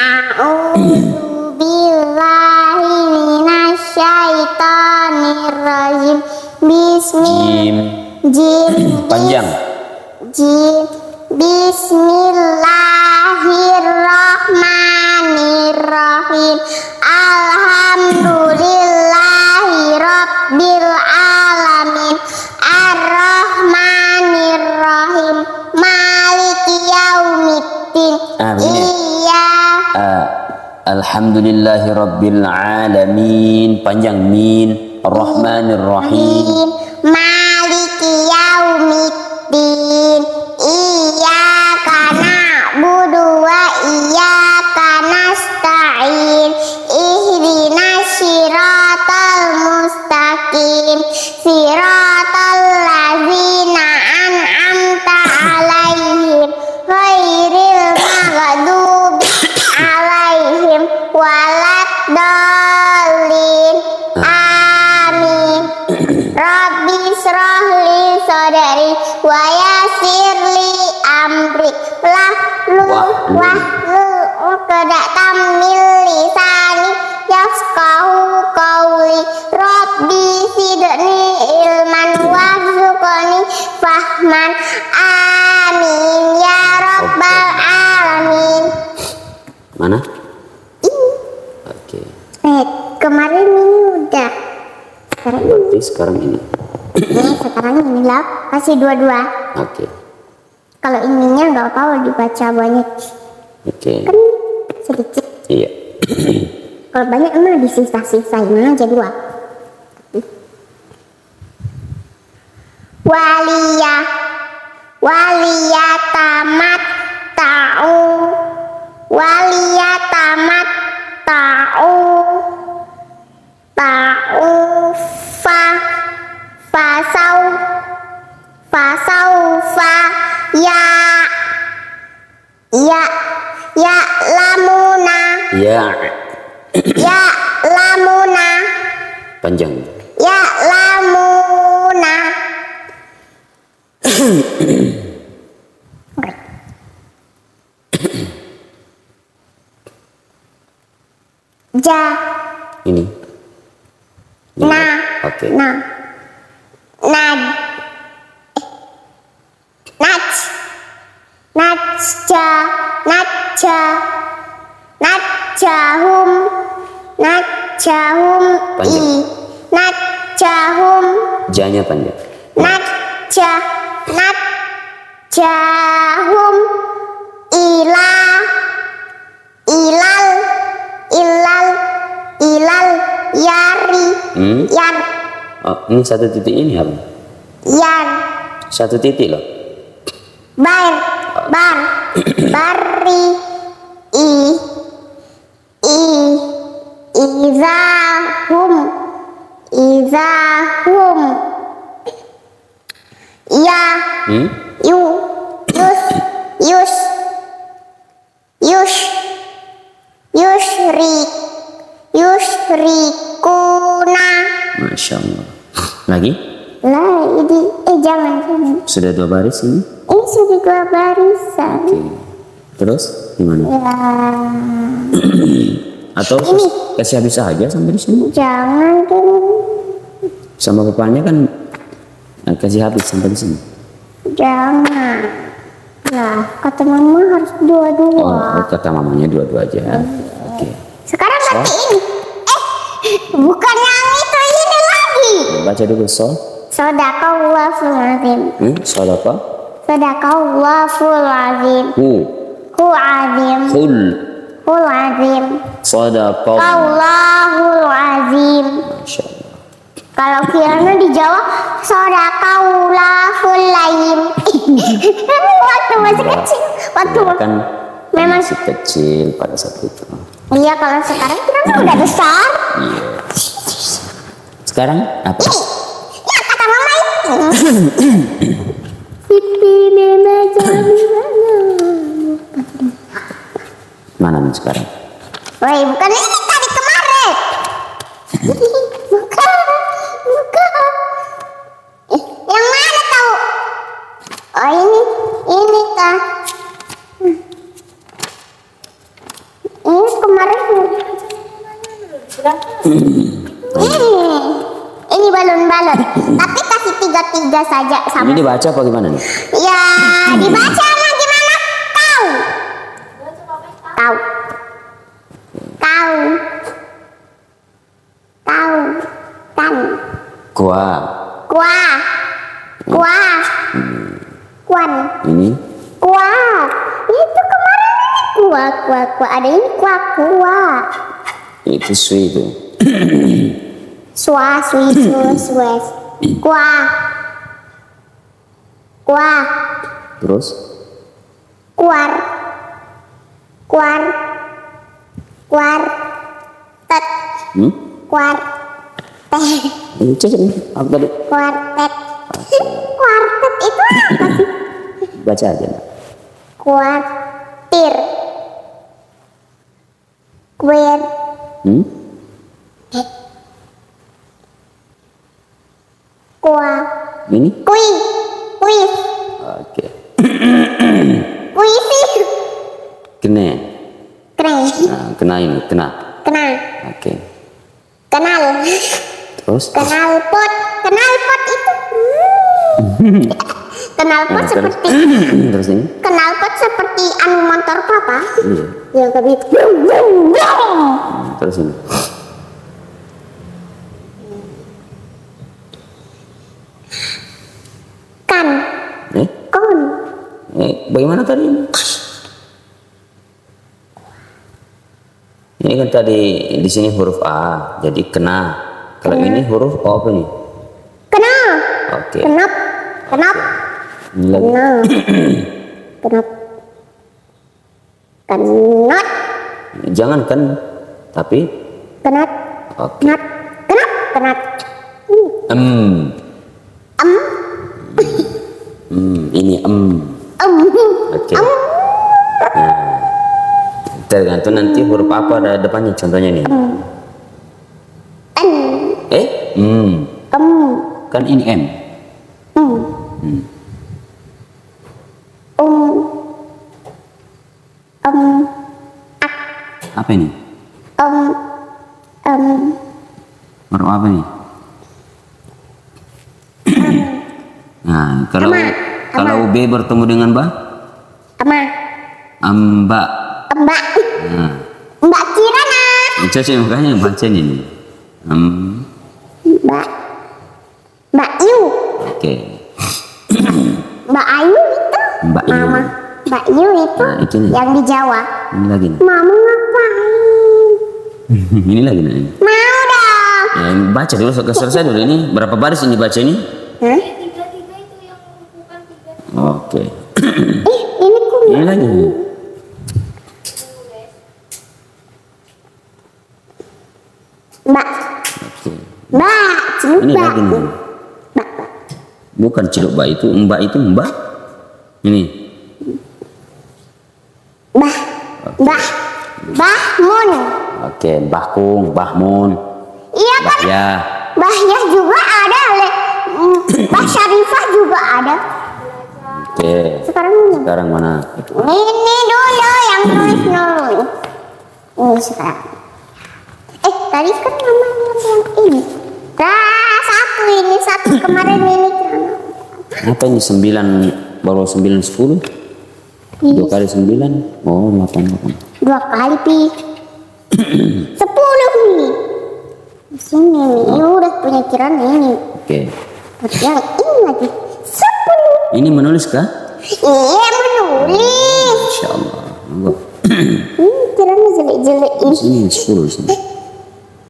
A'udzu billahi minasyaitonir rajim. Panjang. Bismillahirrahmanirrahim. Alhamdulillahi rabbil alamin. Ar-Rahmanirrahim. Maliki yaumiddin. Alhamdulillahi rabbil alamin. Panjang min. Ar-Rahmanirrahim. Maliki yaumiddin. Iyyaka na'budu wa iyyaka nasta'in. Ihdinas siratal mustaqim. Siratal ladzina an'amta 'alaihim ghairil maghdubi 'alaihim waladdallin. Amin. Rabbi shrahli sadri wa yassirli amri wahlul 'uqdatam min lisani yafqahu qawli. Rabbi zidni ilman warzuqni fahman. Amin ya rabbal alamin. Mana? Ini. Oke. Kemarin ini udah. Berarti sekarang ini. Sekarang ini lah, masih dua-dua. Oke. Kalau ininya nggak apa-apa dibaca banyak. Oke. Kan sedikit. Iya. Kalau banyak emang disisa-sisain aja dua. Waliyatamat ta'u fasaufa lamuna Panjang. lamuna. Ini. Oke. Najahum Janya panjang. najahum ilal yari. Yan. Oh, ini satu titik ini apa? Yan. Satu titik loh. Bari izahum ya yusrikuna. Masya Allah. Lagi? Lah ini jangan. Sudah 2 baris ini? Ini sudah 2 barisan. Oke. Terus gimana? Ya. Atau kasih habis aja sampai di sini? Jangan dong. Sama bapaknya kan kasih habis sampai di sini. Jangan. Nah, kata mama harus dua-dua. Oh, kata mamanya dua-dua aja. Oke. Sekarang berarti ini. Bukan yang itu, ini lagi. Baca dulu sol. Shadaqallahul azim. Sodapa. Shadaqallahul azim. Hu azim. Hul azim. Shadaqallahul azim. Masya Allah. Kalau kiranya dijawab shadaqallahul azim. Waktu masih kecil. Waktu kan memang masih kecil pada saat itu. Iya, kalau sekarang kiranya udah besar. Iya. Sekarang apa? Ya kata mama itu. Pipi mama jadi Mana nih sekarang? woi, bukan ini tadi kemarin. Bukan. Yang mana tahu? Oh ini kah? Ini kemarin. Ini balon-balon. Tapi kasih 3-3 saja sama. Ini dibaca apa gimana nih? Ya, dibaca lah gimana kau? Kau. Kau. Kau. Kan. Kua. Kua. Kua. Kuan. Ini Kua. Itu kemarin ini kua. Ada ini kua. itu sui itu. Swa. Kua. Terus Kuar. Tet. Kuar. Teh. Ini cek nih. Apa tadi? Kuartet. Kuartet itu apa sih? Baca aja. Kuartir. Kuir. Kua. Ini? Kuis. Oke. Puisi. Kene. Keren. Nah, kena ini, kena. Kena. Oke. Kenal. Terus? Knalpot itu. Knalpot seperti. Terus ini? Knalpot seperti anu motor papa. Iya. Yang kebit. Terus ini? Kan. Eh? Kon. Bagaimana tadi? Ini kan tadi di sini huruf A, jadi kena. Kalau ini huruf O apa nih? Kena. Oke. Kenap. Ini lagi. Kenap. Kenat. Jangan kan, tapi Kenat. oke. Kenat. Ini Oke. Nah, tergantung nanti huruf apa ada depannya. Contohnya nih. Kan ini M. Apa ini? Huruf apa nih? Nah, kalau B bertemu dengan Ba? Mbak. Mbak. Nah, Mbak Kirana. coba makanya baca ini. Mbak Yu. Oke. Mbak Ayu itu. Mbak Yu. Mama. Mbak Yu itu, Nah, itu nih. yang di Jawa. Ini lagi nih. Mama ngapain? Ini lagi nih. Mau dong. Ya, baca dulu selesai dulu ini. Berapa baris ini baca ini? Hah? Oke. Ini kok Ini lagi. Mbak. Oke. Mbak. Ini lagi nih. Bukan Cilukba itu, Mbak itu Mbak. Ini. Bahmun. Oke, Bahkung, Bahmun. Iya kan? Ya. Bahya juga ada. Bah Syarifah juga ada. Oke. Sekarang mana? Ini dulu yang tulis dulu. Ini sekarang. Tadi kan mama bilang yang ini. Satu kemarin ini. Apa ini 9 baru 9 10? 2 kali 9? Oh, 8. 2 kali pi. 10 nih. Sini nih, ini udah punya kiraan ini. Oke. Terus yang ini lagi 10. Ini menulis kah? Iya menulis. Insya Allah. Kiranya jelek-jelek ini. Ini 10 sini.